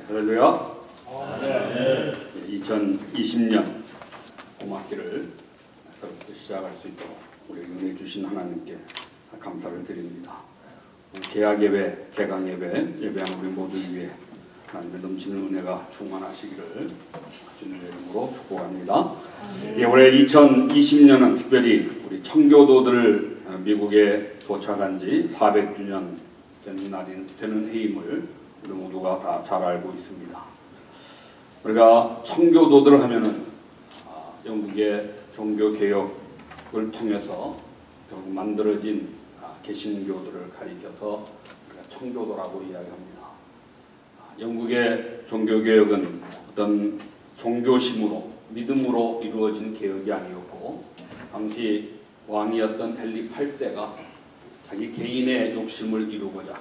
할렐루야. 2020년 봄학기를 새롭게 시작할 수 있도록 우리 은혜 주신 하나님께 감사를 드립니다. 개학 예배, 개강 예배, 예배한 우리 모두 위에 하나님의 넘치는 은혜가 충만하시기를 주님의 이름으로 축복합니다. 올해 2020년은 특별히 우리 청교도들 미국에 도착한 지 400주년 되는 해임을 우리 모두가 다 잘 알고 있습니다. 우리가 청교도들 하면은 영국의 종교 개혁을 통해서 결국 만들어진 개신교들을 가리켜서 청교도라고 이야기합니다. 영국의 종교 개혁은 어떤 종교심으로 믿음으로 이루어진 개혁이 아니었고, 당시 왕이었던 헨리 8세가 자기 개인의 욕심을 이루고자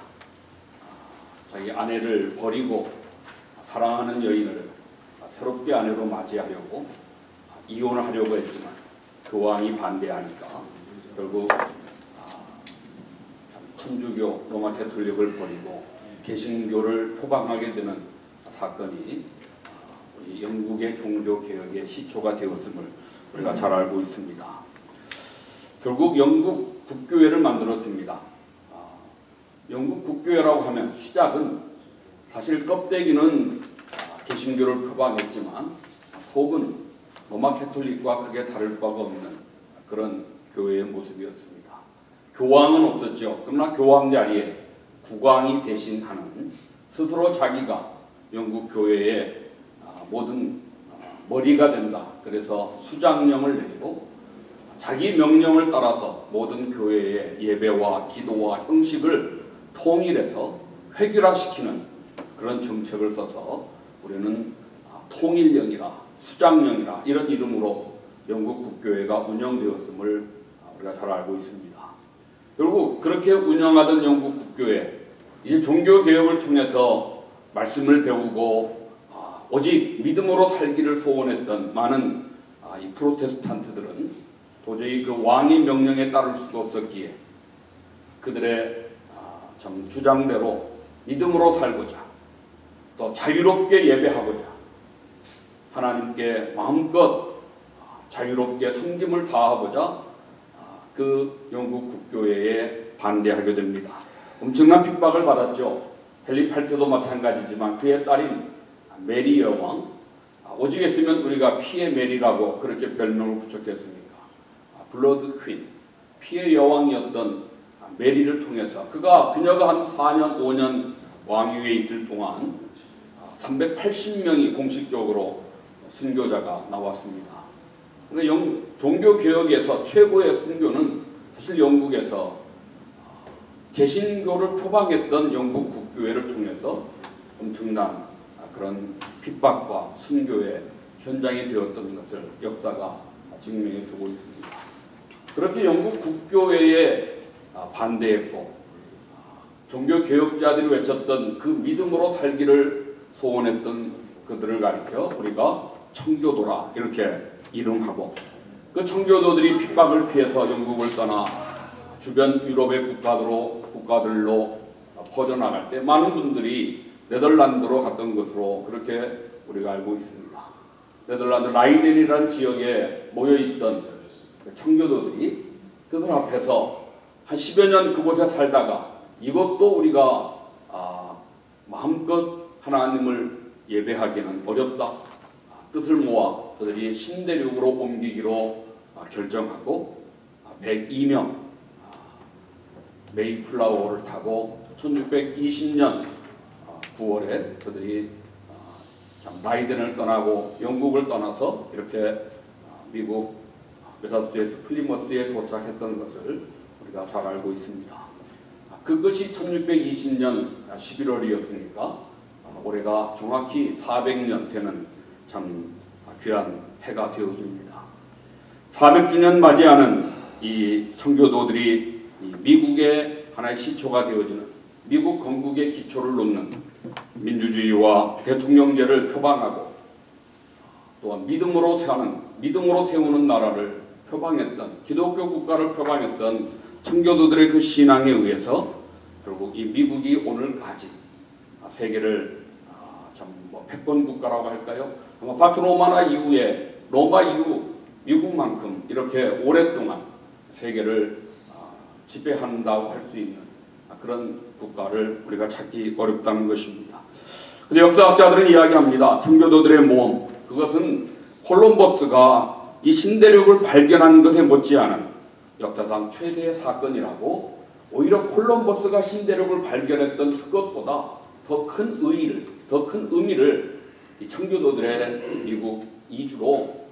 자기 아내를 버리고 사랑하는 여인을 새롭게 아내로 맞이하려고 이혼을 하려고 했지만 그 왕이 반대하니까 결국 천주교 로마 가톨릭을 버리고 개신교를 표방하게 되는 사건이 우리 영국의 종교 개혁의 시초가 되었음을 우리가 잘 알고 있습니다. 결국 영국 국교회를 만들었습니다. 영국 국교회라고 하면 시작은 사실 껍데기는 개신교를 표방했지만 속은 로마 가톨릭과 크게 다를 바가 없는 그런 교회의 모습이었습니다. 교황은 없었죠. 그러나 교황 자리에 국왕이 대신하는, 스스로 자기가 영국 교회의 모든 머리가 된다. 그래서 수장령을 내리고 자기 명령을 따라서 모든 교회의 예배와 기도와 형식을 통일해서 획일화시키는 그런 정책을 써서 우리는 통일령이라 수장령이라 이런 이름으로 영국 국교회가 운영되었음을 우리가 잘 알고 있습니다. 결국 그렇게 운영하던 영국 국교회, 이제 종교개혁을 통해서 말씀을 배우고 오직 믿음으로 살기를 소원했던 많은 이 프로테스탄트들은 도저히 그 왕의 명령에 따를 수가 없었기에 그들의 참 주장대로 믿음으로 살고자, 또 자유롭게 예배하고자, 하나님께 마음껏 자유롭게 섬김을 다하고자 그 영국 국교회에 반대하게 됩니다. 엄청난 핍박을 받았죠. 헨리 8세도 마찬가지지만 그의 딸인 메리 여왕, 오직 했으면 우리가 피의 메리라고 그렇게 별명을 붙였겠습니까? 블러드 퀸, 피의 여왕이었던 메리를 통해서 그녀가 한 4년 5년 왕위에 있을 동안 380명이 공식적으로 순교자가 나왔습니다. 그런데 종교개혁에서 최고의 순교는 사실 영국에서 개신교를 표방했던 영국 국교회를 통해서 엄청난 그런 핍박과 순교의 현장이 되었던 것을 역사가 증명해 주고 있습니다. 그렇게 영국 국교회에 반대했고 종교개혁자들이 외쳤던 그 믿음으로 살기를 소원했던 그들을 가리켜 우리가 청교도라 이렇게 이름하고, 그 청교도들이 핍박을 피해서 영국을 떠나 주변 유럽의 국가들로 퍼져나갈 때 많은 분들이 네덜란드로 갔던 것으로 그렇게 우리가 알고 있습니다. 네덜란드 라이덴이라는 지역에 모여있던 청교도들이 그들 앞에서 한 10여 년 그곳에 살다가 이것도 우리가 마음껏 하나님을 예배하기는 어렵다. 뜻을 모아 그들이 신대륙으로 옮기기로 결정하고 102명 메이플라워를 타고 1620년 9월에 그들이 라이덴을 떠나고 영국을 떠나서 이렇게 미국 매사추세츠 플리머스에 도착했던 것을 우리가 잘 알고 있습니다. 그것이 1620년 11월이었으니까 올해가 정확히 400년 되는 참 귀한 해가 되어줍니다. 400주년 맞이하는 이 청교도들이 미국의 하나의 시초가 되어지는, 미국 건국의 기초를 놓는 민주주의와 대통령제를 표방하고 또한 믿음으로 세우는 나라를 표방했던, 기독교 국가를 표방했던 청교도들의 그 신앙에 의해서 결국 이 미국이 오늘까지 세계를 참 뭐 패권 국가라고 할까요? 아마 바스로마나 이후에 로마 이후 미국만큼 이렇게 오랫동안 세계를 지배한다고 할 수 있는 그런 국가를 우리가 찾기 어렵다는 것입니다. 근데 역사학자들은 이야기합니다. 청교도들의 모험, 그것은 콜럼버스가 이 신대륙을 발견한 것에 못지않은 역사상 최대의 사건이라고, 오히려 콜럼버스가 신대륙을 발견했던 그것보다 더 큰 의미를 이 청교도들의 미국 이주로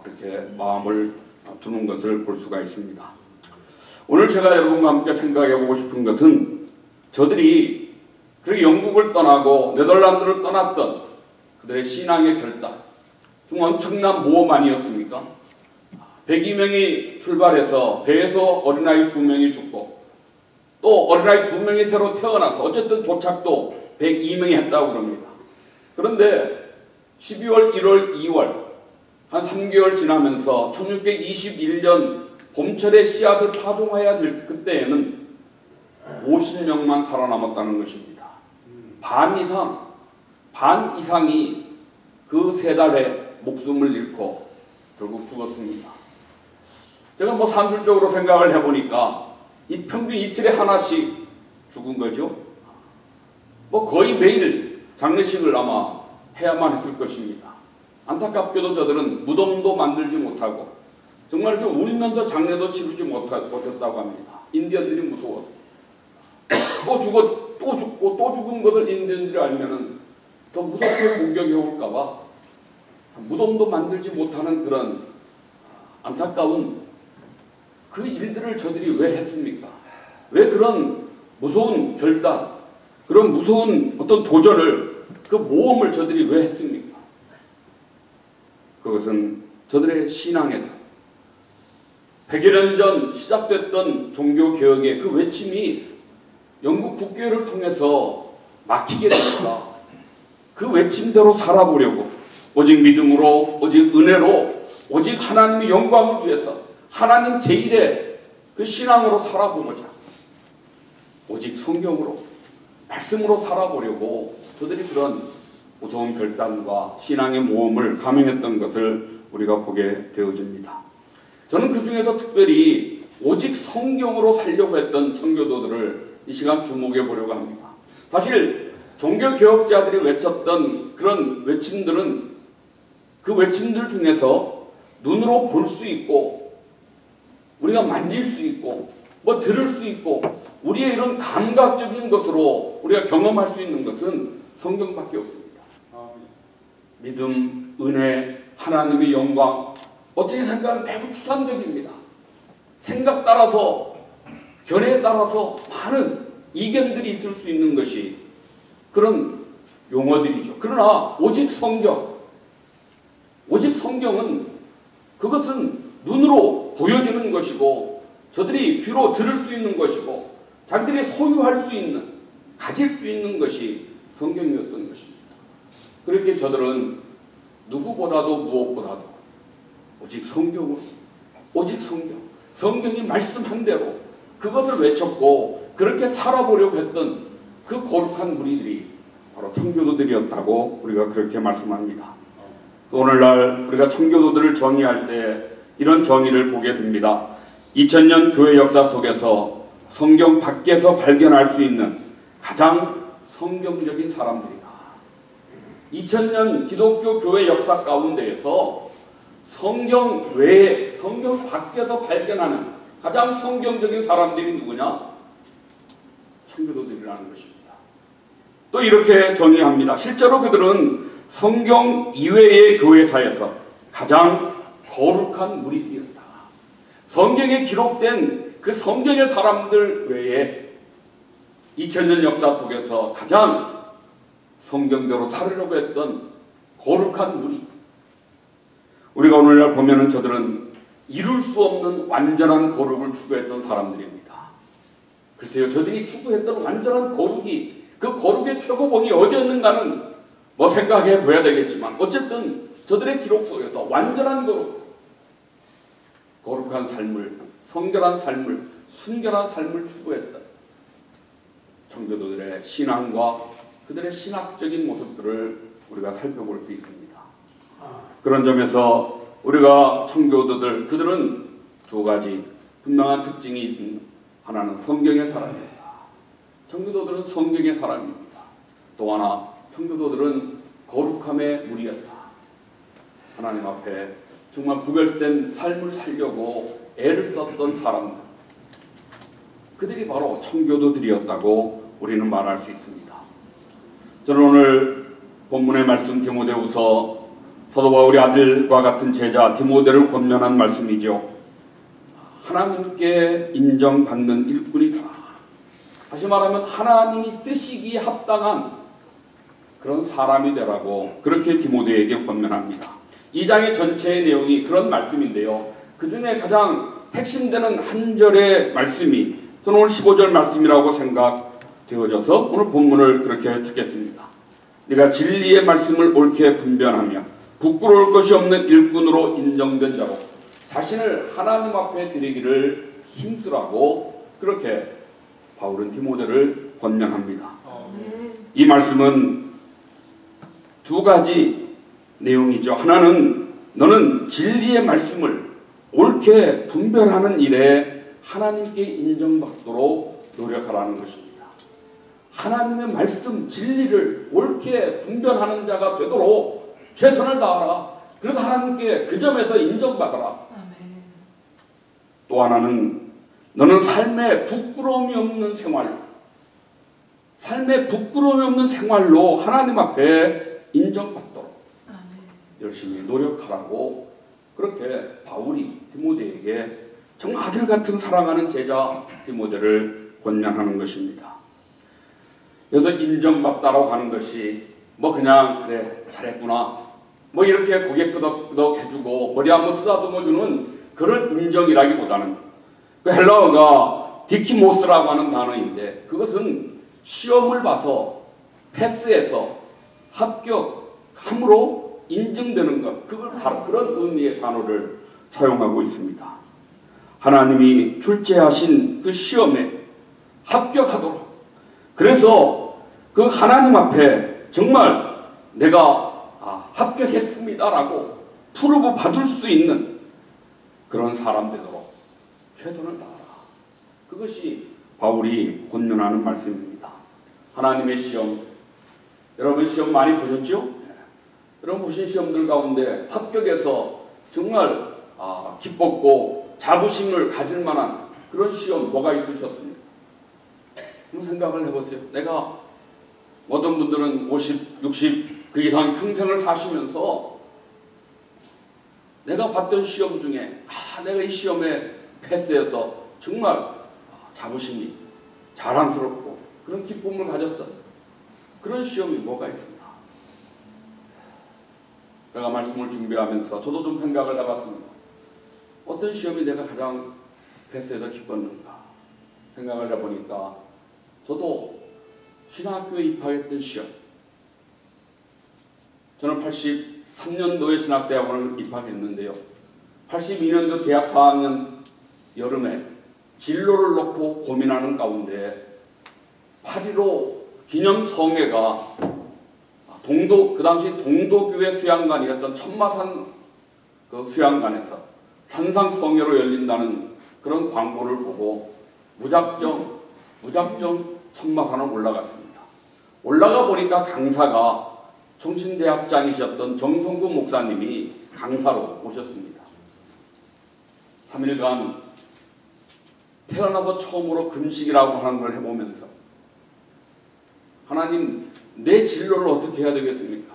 그렇게 마음을 두는 것을 볼 수가 있습니다. 오늘 제가 여러분과 함께 생각해 보고 싶은 것은, 저들이 그렇게 영국을 떠나고 네덜란드를 떠났던 그들의 신앙의 결단, 좀 엄청난 모험 아니었습니까? 102명이 출발해서 배에서 어린아이 2명이 죽고, 또 어린아이 2명이 새로 태어나서 어쨌든 도착도 102명이 했다고 그럽니다. 그런데 12월, 1월, 2월 한 3개월 지나면서 1621년 봄철에 씨앗을 파종해야 될 그때에는 50명만 살아남았다는 것입니다. 반 이상이 그 3달에 목숨을 잃고 결국 죽었습니다. 제가 뭐 산술적으로 생각을 해보니까 이 평균 이틀에 하나씩 죽은 거죠. 뭐 거의 매일 장례식을 아마 해야만 했을 것입니다. 안타깝게도 저들은 무덤도 만들지 못하고 정말 이렇게 울면서 장례도 치르지 못했다고 합니다. 인디언들이 무서워서. 또 죽고 또 죽은 것을 인디언들이 알면은 더 무섭게 공격해 올까봐 무덤도 만들지 못하는 그런 안타까운 그 일들을 저들이 왜 했습니까? 왜 그런 무서운 결단, 그런 무서운 어떤 도전을, 그 모험을 저들이 왜 했습니까? 그것은 저들의 신앙에서 100여 년 전 시작됐던 종교개혁의 그 외침이 영국 국교회를 통해서 막히게 되니까 그 외침대로 살아보려고, 오직 믿음으로, 오직 은혜로, 오직 하나님의 영광을 위해서 하나님 제1의 그 신앙으로 살아보고자, 오직 성경으로, 말씀으로 살아보려고 저들이 그런 무서운 결단과 신앙의 모험을 감행했던 것을 우리가 보게 되어집니다. 저는 그 중에서 특별히 오직 성경으로 살려고 했던 청교도들을 이 시간 주목해 보려고 합니다. 사실 종교개혁자들이 외쳤던 그런 외침들은 그 외침들 중에서 눈으로 볼 수 있고 우리가 만질 수 있고 뭐 들을 수 있고 우리의 이런 감각적인 것으로 우리가 경험할 수 있는 것은 성경밖에 없습니다. 믿음, 은혜, 하나님의 영광, 어떻게 생각하면 매우 추상적입니다. 생각 따라서, 견해에 따라서 많은 이견들이 있을 수 있는 것이 그런 용어들이죠. 그러나 오직 성경은 그것은 눈으로 보여지는 것이고 저들이 귀로 들을 수 있는 것이고 자기들이 소유할 수 있는, 가질 수 있는 것이 성경이었던 것입니다. 그렇게 저들은 누구보다도 무엇보다도 오직 성경으로, 오직 성경이 말씀한 대로 그것을 외쳤고 그렇게 살아보려고 했던 그 거룩한 무리들이 바로 청교도들이었다고 우리가 그렇게 말씀합니다. 오늘날 우리가 청교도들을 정의할 때 이런 정의를 보게 됩니다. 2000년 교회 역사 속에서 성경 밖에서 발견할 수 있는 가장 성경적인 사람들이다. 2000년 기독교 교회 역사 가운데에서 성경 외에, 성경 밖에서 발견하는 가장 성경적인 사람들이 누구냐? 청교도들이라는 것입니다. 또 이렇게 정의합니다. 실제로 그들은 성경 이외의 교회사에서 가장 거룩한 무리들이었다. 성경에 기록된 그 성경의 사람들 외에 2000년 역사 속에서 가장 성경대로 살으려고 했던 거룩한 무리. 우리가 오늘날 보면은 저들은 이룰 수 없는 완전한 거룩을 추구했던 사람들입니다. 글쎄요, 저들이 추구했던 완전한 거룩이, 그 거룩의 최고봉이 어디였는가는 뭐 생각해 봐야 되겠지만 어쨌든 저들의 기록 속에서 완전한 거룩, 거룩한 삶을, 성결한 삶을, 순결한 삶을 추구했던 청교도들의 신앙과 그들의 신학적인 모습들을 우리가 살펴볼 수 있습니다. 그런 점에서 우리가 청교도들, 그들은 두 가지 분명한 특징이 있는, 하나는 성경의 사람입니다. 청교도들은 성경의 사람입니다. 또 하나, 청교도들은 거룩함의 무리였다. 하나님 앞에 정말 구별된 삶을 살려고 애를 썼던 사람들, 그들이 바로 청교도들이었다고 우리는 말할 수 있습니다. 저는 오늘 본문의 말씀 디모데후서 사도 바울의 아들과 같은 제자 디모데를 권면한 말씀이죠. 하나님께 인정받는 일꾼이다. 다시 말하면 하나님이 쓰시기에 합당한 그런 사람이 되라고 그렇게 디모데에게 권면합니다. 2장의 전체의 내용이 그런 말씀인데요. 그 중에 가장 핵심되는 한 절의 말씀이 저는 오늘 15절 말씀이라고 생각되어져서 오늘 본문을 그렇게 듣겠습니다. 네가 진리의 말씀을 옳게 분별하며 부끄러울 것이 없는 일꾼으로 인정된 자로 자신을 하나님 앞에 드리기를 힘쓰라고 그렇게 바울은 디모데를 권면합니다. 이 말씀은 두 가지 내용이죠. 하나는 너는 진리의 말씀을 옳게 분별하는 일에 하나님께 인정받도록 노력하라는 것입니다. 하나님의 말씀, 진리를 옳게 분별하는 자가 되도록 최선을 다하라. 그래서 하나님께 그 점에서 인정받아라. 또 하나는 너는 삶에 부끄러움이 없는 생활로 하나님 앞에 인정받도록 열심히 노력하라고 그렇게 바울이 디모데에게 정말 아들 같은 사랑하는 제자 디모데를 권면하는 것입니다. 그래서 인정받다라고 하는 것이 뭐 그냥 그래 잘했구나 뭐 이렇게 고개 끄덕끄덕 해주고 머리 한번 쓰다듬어주는 그런 인정이라기보다는 그 헬라어가 디키모스라고 하는 단어인데 그것은 시험을 봐서 패스해서 합격함으로 인증되는 것, 그런 의미의 단어를 사용하고 있습니다. 하나님이 출제하신 그 시험에 합격하도록, 그래서 그 하나님 앞에 정말 내가 합격했습니다라고 프루브 받을 수 있는 그런 사람 되도록 최선을 다하라. 그것이 바울이 권면하는 말씀입니다. 하나님의 시험, 여러분 시험 많이 보셨죠? 여러분 보신 시험들 가운데 합격해서 정말 기뻤고 자부심을 가질 만한 그런 시험 뭐가 있으셨습니까? 한번 생각을 해보세요. 내가 어떤 분들은 50, 60 그 이상 평생을 사시면서 내가 봤던 시험 중에 내가 이 시험에 패스해서 정말 자부심이 자랑스럽고 그런 기쁨을 가졌던 그런 시험이 뭐가 있습니다. 제가 말씀을 준비하면서 저도 좀 생각을 해봤습니다. 어떤 시험이 내가 가장 패스해서 기뻤는가 생각을 해보니까 저도 신학교에 입학했던 시험, 저는 83년도에 신학대학원을 입학했는데요. 82년도 대학 4학년 여름에 진로를 놓고 고민하는 가운데 8.15 기념성회가 그 당시 동도교회 수양관이었던 천마산 그 수양관에서 산상성회로 열린다는 그런 광고를 보고 무작정 천마산을 올라갔습니다. 올라가 보니까 강사가 총신대학장이셨던 정성구 목사님이 강사로 오셨습니다. 3일간 태어나서 처음으로 금식이라고 하는 걸 해보면서 하나님, 내 진로를 어떻게 해야 되겠습니까?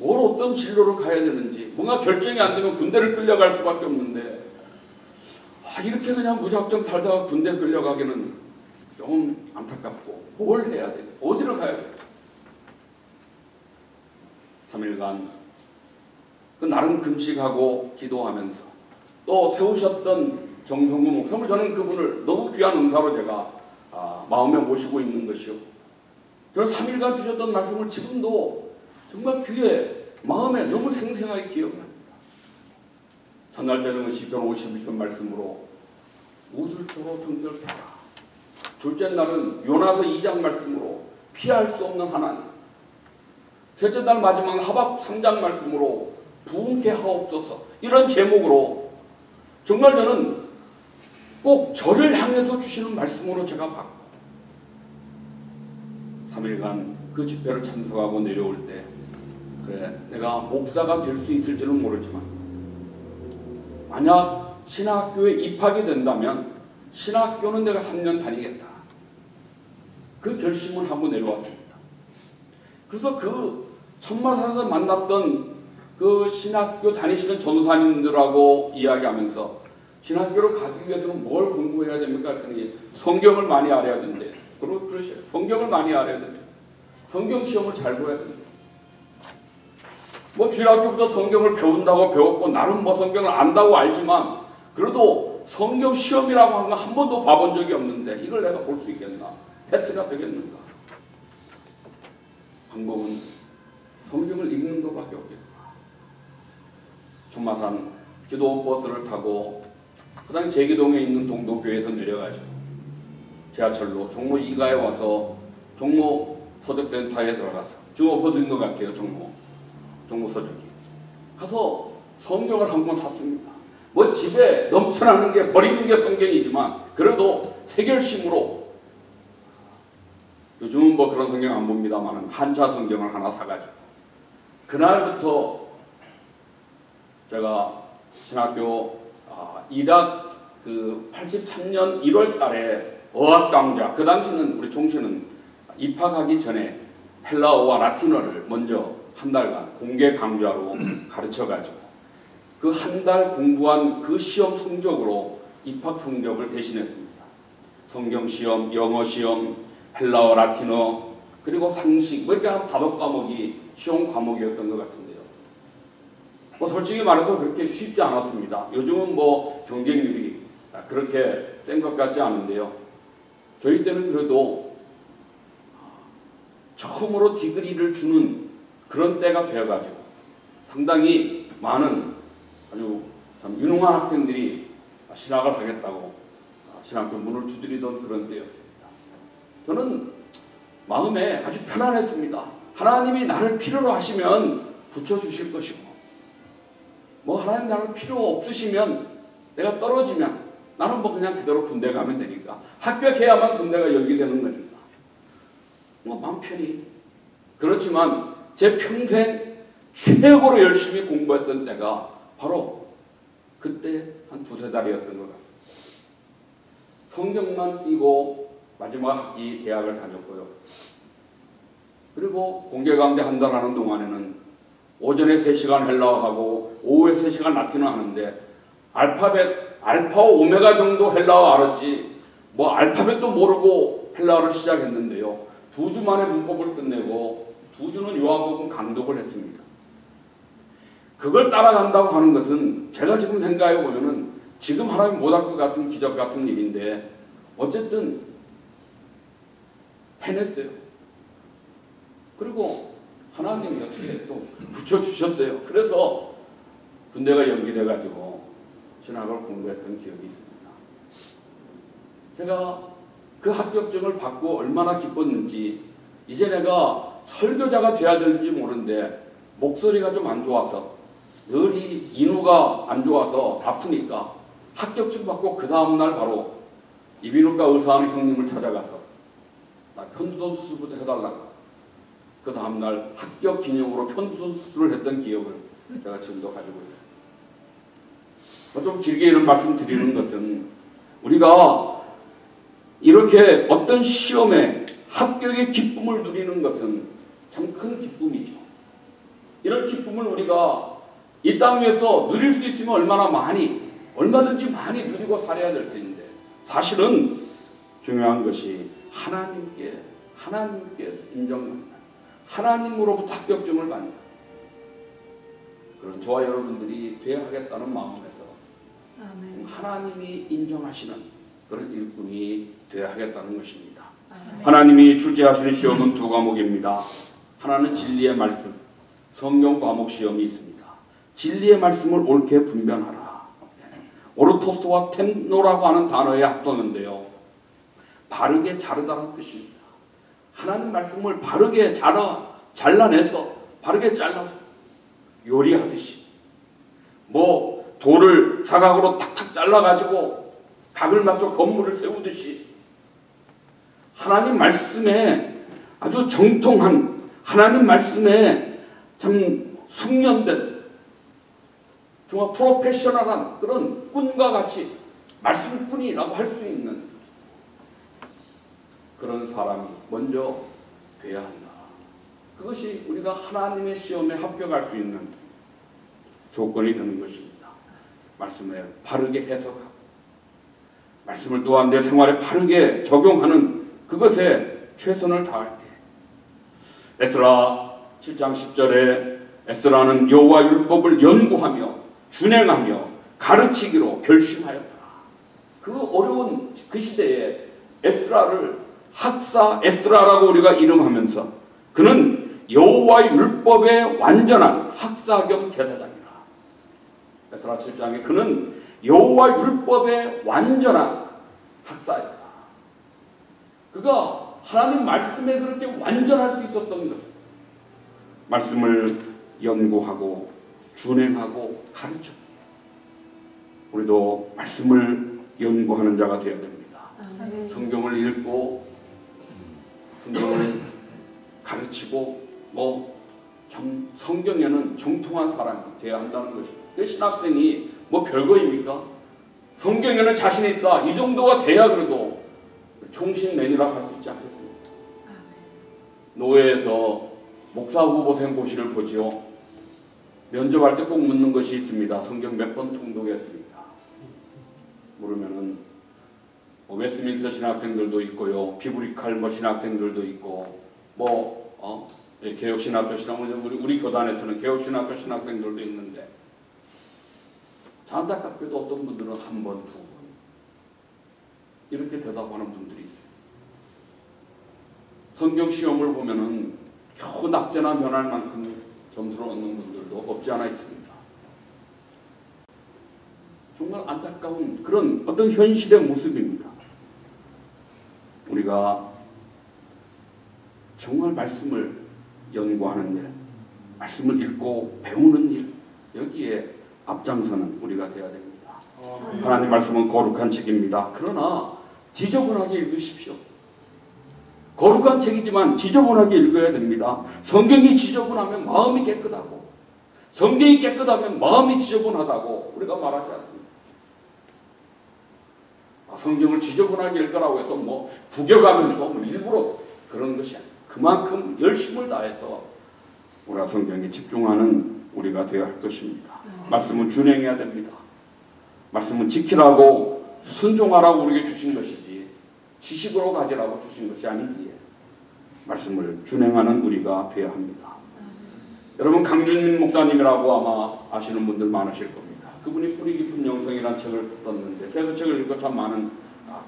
어떤 진로를 가야 되는지 뭔가 결정이 안 되면 군대를 끌려갈 수밖에 없는데 이렇게 그냥 무작정 살다가 군대 끌려가기는 좀 안타깝고 뭘 해야 돼? 어디를 가야 돼? 3일간 그 나름 금식하고 기도하면서 또 세우셨던 정성구 목사님, 저는 그분을 너무 귀한 은사로 제가 마음에 모시고 있는 것이요. 저는 3일간 주셨던 말씀을 지금도 정말 귀에 마음에 너무 생생하게 기억납니다. 첫날짜리는 시편 51편 말씀으로 우둘초로 정결되라. 둘째 날은 요나서 2장 말씀으로 피할 수 없는 하나님, 셋째 달 마지막 하박 3장 말씀으로 부흥케 하옵소서, 이런 제목으로 정말 저는 꼭 저를 향해서 주시는 말씀으로 제가 받고 3일간 그 집회를 참석하고 내려올 때, 그래 내가 목사가 될 수 있을지는 모르지만 만약 신학교에 입학이 된다면 신학교는 내가 3년 다니겠다, 그 결심을 하고 내려왔습니다. 그래서 그 천마산에서 만났던 그 신학교 다니시는 전도사님들하고 이야기하면서 신학교를 가기 위해서는 뭘 공부해야 됩니까? 했더니 성경을 많이 알아야 된대. 그러셔요. 성경을 많이 알아야 됩니다. 성경 시험을 잘 보아야 됩니다. 뭐 주일학교부터 성경을 배운다고 배웠고 나는 뭐 성경을 안다고 알지만 그래도 성경 시험이라고 하는 거 한 번도 봐본 적이 없는데 이걸 내가 볼 수 있겠나? 패스가 되겠는가? 방법은 성경을 읽는 것밖에 없겠구나. 천마산 기도 버스를 타고 그 당시 제기동에 있는 동도교회에서 내려가지고 지하철로 종로 2가에 와서 종로 서적센터에 들어가서 지금 없어진 것 같아요. 종로 서적이 가서 성경을 한 권 샀습니다. 뭐 집에 넘쳐나는 게 버리는 게 성경이지만 그래도 새 결심으로, 요즘은 뭐 그런 성경 안 봅니다만 한자 성경을 하나 사가지고 그날부터 제가 신학교 1학 83년 1월 달에 어학 강좌, 그 당시는 우리 총시는 입학하기 전에 헬라어와 라틴어를 먼저 한 달간 공개 강좌로 가르쳐가지고 그 한 달 공부한 그 시험 성적으로 입학 성적을 대신했습니다. 성경 시험, 영어 시험, 헬라어, 라틴어, 그리고 상식, 뭐 이렇게 한 5과목이 시험 과목이었던 것 같은데요. 뭐 솔직히 말해서 그렇게 쉽지 않았습니다. 요즘은 뭐 경쟁률이 그렇게 센 것 같지 않은데요. 저희 때는 그래도 처음으로 디그리를 주는 그런 때가 되어가지고 상당히 많은 아주 참 유능한 학생들이 신학을 하겠다고 신학교 문을 두드리던 그런 때였습니다. 저는 마음에 아주 편안했습니다. 하나님이 나를 필요로 하시면 붙여주실 것이고, 뭐 하나님 나를 필요 없으시면 내가 떨어지면 나는 뭐 그냥 그대로 군대 가면 되니까, 합격해야만 군대가 연기되는 거니까 뭐 마음 편히. 그렇지만 제 평생 최고로 열심히 공부했던 때가 바로 그때 한 2-3달이었던 것 같습니다. 성경만 띄고 마지막 학기 대학을 다녔고요. 그리고 공개강좌 한 달 하는 동안에는 오전에 3시간 헬라어하고 오후에 3시간 라틴어 하는데 알파와 오메가 정도 헬라어 알았지 뭐 알파벳도 모르고 헬라어를 시작했는데요. 2주 만에 문법을 끝내고 2주는 요한복음 강독을 했습니다. 그걸 따라간다고 하는 것은 제가 지금 생각해 보면은 지금 하나님 못할 것 같은 기적 같은 일인데 어쨌든 해냈어요. 그리고 하나님이 어떻게 또 붙여주셨어요. 그래서 군대가 연기돼가지고 신학을 공부했던 기억이 있습니다. 제가 그 합격증을 받고 얼마나 기뻤는지, 이제 내가 설교자가 돼야 되는지 모르는데 목소리가 좀 안 좋아서, 늘 이 인후가 안 좋아서 아프니까 합격증 받고 그 다음날 바로 이비인후과 의사하는 형님을 찾아가서 나 편두선 수술부터 해달라고, 그 다음날 합격 기념으로 편두선 수술을 했던 기억을 제가 지금도 가지고 있어요. 좀 길게 이런 말씀 드리는 것은 우리가 이렇게 어떤 시험에 합격의 기쁨을 누리는 것은 참 큰 기쁨이죠. 이런 기쁨을 우리가 이 땅 위에서 누릴 수 있으면 얼마든지 많이 누리고 살아야 될 텐데, 사실은 중요한 것이 하나님께서 인정받는, 하나님으로부터 합격증을 받는 그런 저와 여러분들이 되어야 하겠다는 마음에서 아멘. 하나님이 인정하시는 그런 일꾼이 되어야 하겠다는 것입니다. 아멘. 하나님이 출제하시는 시험은 2과목입니다. 하나는 진리의 말씀, 성경 과목 시험이 있습니다. 진리의 말씀을 옳게 분별하라. 오르토스와 템노라고 하는 단어의 합성인데요. 바르게 자르다라는 뜻입니다. 하나님 말씀을 바르게 잘라내서 바르게 잘라서 요리하듯이 뭐 돌을 사각으로 탁탁 잘라가지고 각을 맞춰 건물을 세우듯이 하나님 말씀에 아주 정통한 하나님 말씀에 참 숙련된 정말 프로페셔널한 그런 꾼과 같이 말씀꾼이라고 할 수 있는 그런 사람이 먼저 돼야 한다. 그것이 우리가 하나님의 시험에 합격할 수 있는 조건이 되는 것입니다. 말씀을 바르게 해석하고 말씀을 또한 내 생활에 바르게 적용하는 그것에 최선을 다할 때 에스라 7장 10절에 에스라는 여호와 율법을 연구하며 준행하며 가르치기로 결심하였다. 그 어려운 그 시대에 에스라를 학사 에스라라고 우리가 이름하면서 그는 여호와의 율법의 완전한 학사 겸 제사장이라. 에스라 7장에 그는 여호와 율법의 완전한 학사였다. 그가 하나님 말씀에 그렇게 완전할 수 있었던 것은 말씀을 연구하고 준행하고 가르쳐. 우리도 말씀을 연구하는 자가 되어야 됩니다. 성경을 읽고 성경을 가르치고 참 성경에는 정통한 사람이 되어야 한다는 것입니다. 그 신학생이 뭐 별거입니까? 성경에는 자신 있다. 이 정도가 돼야 그래도 총신맨이라 할 수 있지 않겠습니까? 노회에서 목사 후보생 고시를 보지요. 면접할 때 꼭 묻는 것이 있습니다. 성경 몇 번 통독했습니까? 물으면은 웨스민스터 신학생들도 있고요. 비브리칼 신학생들도 있고 개혁신학교 우리 교단에서는 개혁신학교 신학생들도 있는데 안타깝게도 어떤 분들은 한 번, 두 번 이렇게 대답하는 분들이 있어요. 성경 시험을 보면은 겨우 낙제나 면할 만큼 점수를 얻는 분들도 없지 않아 있습니다. 정말 안타까운 그런 어떤 현실의 모습입니다. 우리가 정말 말씀을 연구하는 일, 말씀을 읽고 배우는 일, 여기에 앞장서는 우리가 되어야 됩니다. 하나님 말씀은 거룩한 책입니다. 그러나 지저분하게 읽으십시오. 거룩한 책이지만 지저분하게 읽어야 됩니다. 성경이 지저분하면 마음이 깨끗하고 성경이 깨끗하면 마음이 지저분하다고 우리가 말하지 않습니다. 성경을 지저분하게 읽으라고 해서 구겨가면서 일부러 그런 것이 아니에요. 그만큼 열심을 다해서 우리가 성경에 집중하는 우리가 되어야 할 것입니다. 말씀은 준행해야 됩니다. 말씀은 지키라고 순종하라고 우리에게 주신 것이지 지식으로 가지라고 주신 것이 아니기에 말씀을 준행하는 우리가 되어야 합니다. 여러분 강준민 목사님이라고 아마 아시는 분들 많으실 겁니다. 그분이 뿌리 깊은 영성이라는 책을 썼는데 제가 그 책을 읽고 참 많은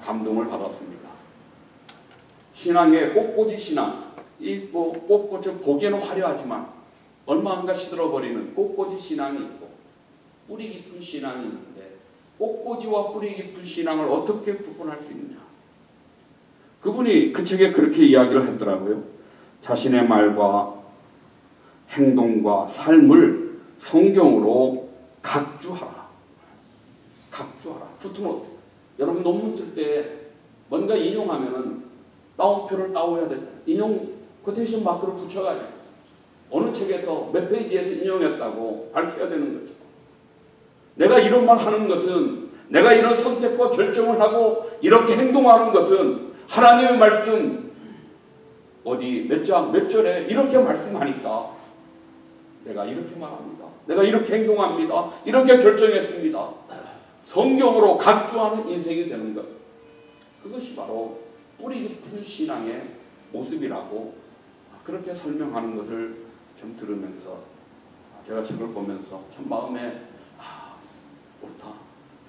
감동을 받았습니다. 신앙의 꽃꽂이 신앙, 이 꽃꽃을 보기에는 화려하지만 얼마 안가 시들어버리는 꽃꽂이 신앙이 있고 뿌리 깊은 신앙이 있는데 꽃꽂이와 뿌리 깊은 신앙을 어떻게 구분할 수 있느냐. 그분이 그 책에 그렇게 이야기를 했더라고요. 자신의 말과 행동과 삶을 성경으로 각주하라. 각주하라. 푸트노트. 여러분 논문 쓸 때 뭔가 인용하면은 따옴표를 따오야 된다. 인용 코테이션 마크를 붙여가지고 어느 책에서 몇 페이지에서 인용했다고 밝혀야 되는 거죠. 내가 이런 말 하는 것은 내가 이런 선택과 결정을 하고 이렇게 행동하는 것은 하나님의 말씀 어디 몇 장 몇 절에 이렇게 말씀하니까 내가 이렇게 말합니다. 내가 이렇게 행동합니다. 이렇게 결정했습니다. 성경으로 각주하는 인생이 되는 것. 그것이 바로 뿌리 깊은 신앙의 모습이라고 그렇게 설명하는 것을 좀 들으면서 제가 책을 보면서 참 마음에 옳다.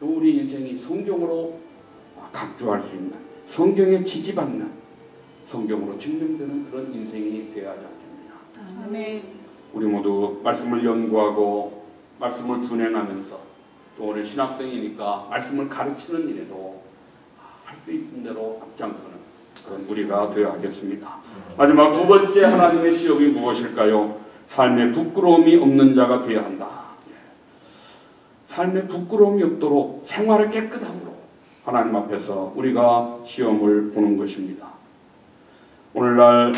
우리 인생이 성경으로 각주할 수 있는 성경에 지지받는 성경으로 증명되는 그런 인생이 되어야 하지 않겠느냐. 아멘. 우리 모두 말씀을 연구하고 말씀을 준행하면서 또 오늘 신학생이니까 말씀을 가르치는 일에도 할 수 있는 대로 앞장서는 그런 우리가 되어야 하겠습니다. 마지막 두 번째 하나님의 시험이 무엇일까요? 삶에 부끄러움이 없는 자가 되어야 한다. 삶에 부끄러움이 없도록 생활의 깨끗함으로 하나님 앞에서 우리가 시험을 보는 것입니다. 오늘날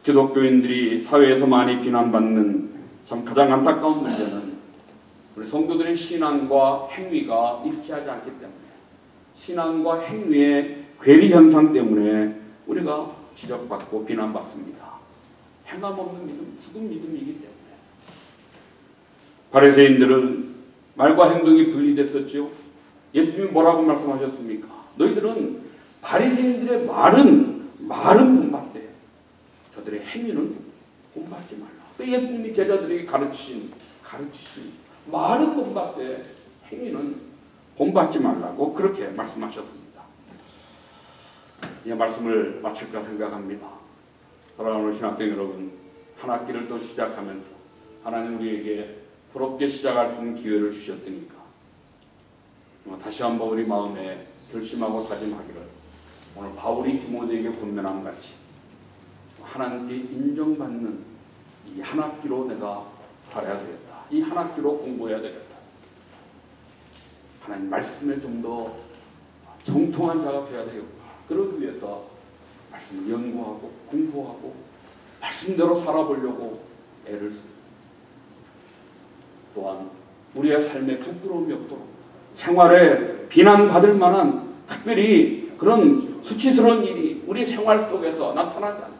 기독교인들이 사회에서 많이 비난받는 참 가장 안타까운 문제는 우리 성도들의 신앙과 행위가 일치하지 않기 때문에, 신앙과 행위의 괴리 현상 때문에 우리가 지적받고 비난받습니다. 행함 없는 믿음, 죽은 믿음이기 때문에. 바리새인들은 말과 행동이 분리됐었죠. 예수님이 뭐라고 말씀하셨습니까? 너희들은 바리새인들의 말은 본받되 저들의 행위는 본받지 말라. 그 예수님이 제자들에게 가르치신 말은 본받되 행위는 본받지 말라고 그렇게 말씀하셨습니다. 이 말씀을 마칠까 생각합니다. 사랑하는 신학생 여러분, 한 학기를 또 시작하면서 하나님 우리에게 새롭게 시작할 수 있는 기회를 주셨으니까 다시 한번 우리 마음에 결심하고 다짐하기를, 오늘 바울이 디모데에게 권면한 같이 하나님께 인정받는 이 한 학기로 내가 살아야 되겠다. 이 한 학기로 공부해야 되겠다. 하나님 말씀에 좀 더 정통한 자가 되어야 되겠다. 그러기 위해서 말씀을 연구하고 공부하고 말씀대로 살아보려고 애를 쓰고, 또한 우리의 삶에 부끄러움이 없도록 생활에 비난받을 만한 특별히 그런 수치스러운 일이 우리 생활 속에서 나타나지 않도록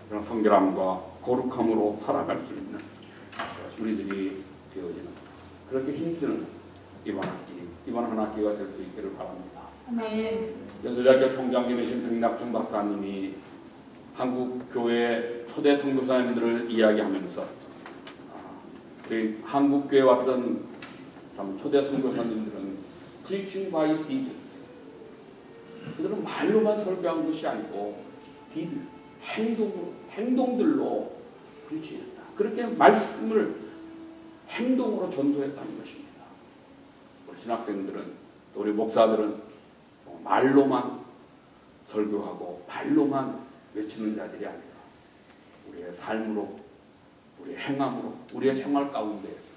그런 성결함과 거룩함으로 살아갈 수 있는 우리들이 되어지는, 그렇게 힘쓰는 이번 한 학기가 될 수 있기를 바랍니다. 네. 연세대학교 총장님이신 백낙준 박사님이 한국 교회 초대 선교사님들을 이야기하면서 우리 한국 교회에 왔던 초대 선교사님들은 preaching by deeds, 그들은 말로만 설교한 것이 아니고 deed, 행동들로 preach했다. 그렇게 말씀을 행동으로 전도했다는 것입니다. 우리 신학생들은, 또 우리 목사들은 말로만 설교하고 말로만 외치는 자들이 아니라 우리의 삶으로, 우리의 행함으로, 우리의 생활 가운데에서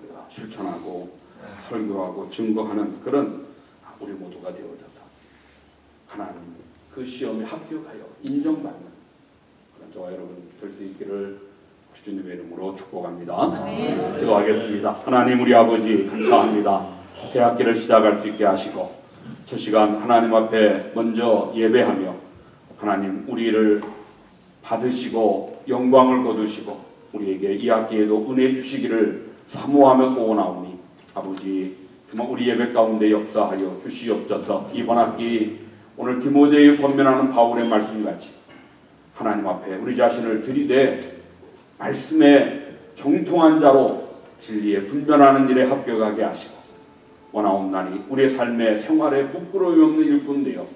우리가 실천하고 설교하고 증거하는 그런 우리 모두가 되어져서 하나님 그 시험에 합격하여 인정받는 그런 저와 여러분 될 수 있기를 주님의 이름으로 축복합니다. 네. 기도하겠습니다. 하나님 우리 아버지 감사합니다. 새 학기를 시작할 수 있게 하시고 저 시간 하나님 앞에 먼저 예배하며 하나님 우리를 받으시고 영광을 거두시고 우리에게 이 학기에도 은혜 주시기를 사모하며 소원하오니 아버지 정말 우리 예배 가운데 역사하여 주시옵소서. 이번 학기 오늘 디모데에 권면하는 바울의 말씀같이 하나님 앞에 우리 자신을 들이대 말씀에 정통한 자로 진리에 분별하는 일에 합격하게 하시고 원하옵나니 우리의 삶의 생활에 부끄러움이 없는 일꾼 되어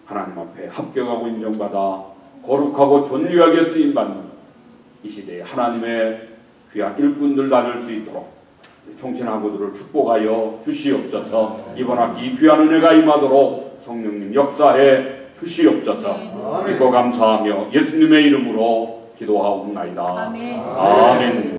하나님 앞에 합격하고 인정받아 거룩하고 존귀하게 쓰임받는 이 시대에 하나님의 귀한 일꾼들 다될 수 있도록 총신하고들을 축복하여 주시옵소서. 이번 학기 귀한 은혜가 임하도록 성령님 역사해 주시옵소서. 믿고 감사하며 예수님의 이름으로 기도하옵나이다. 아멘. 아멘.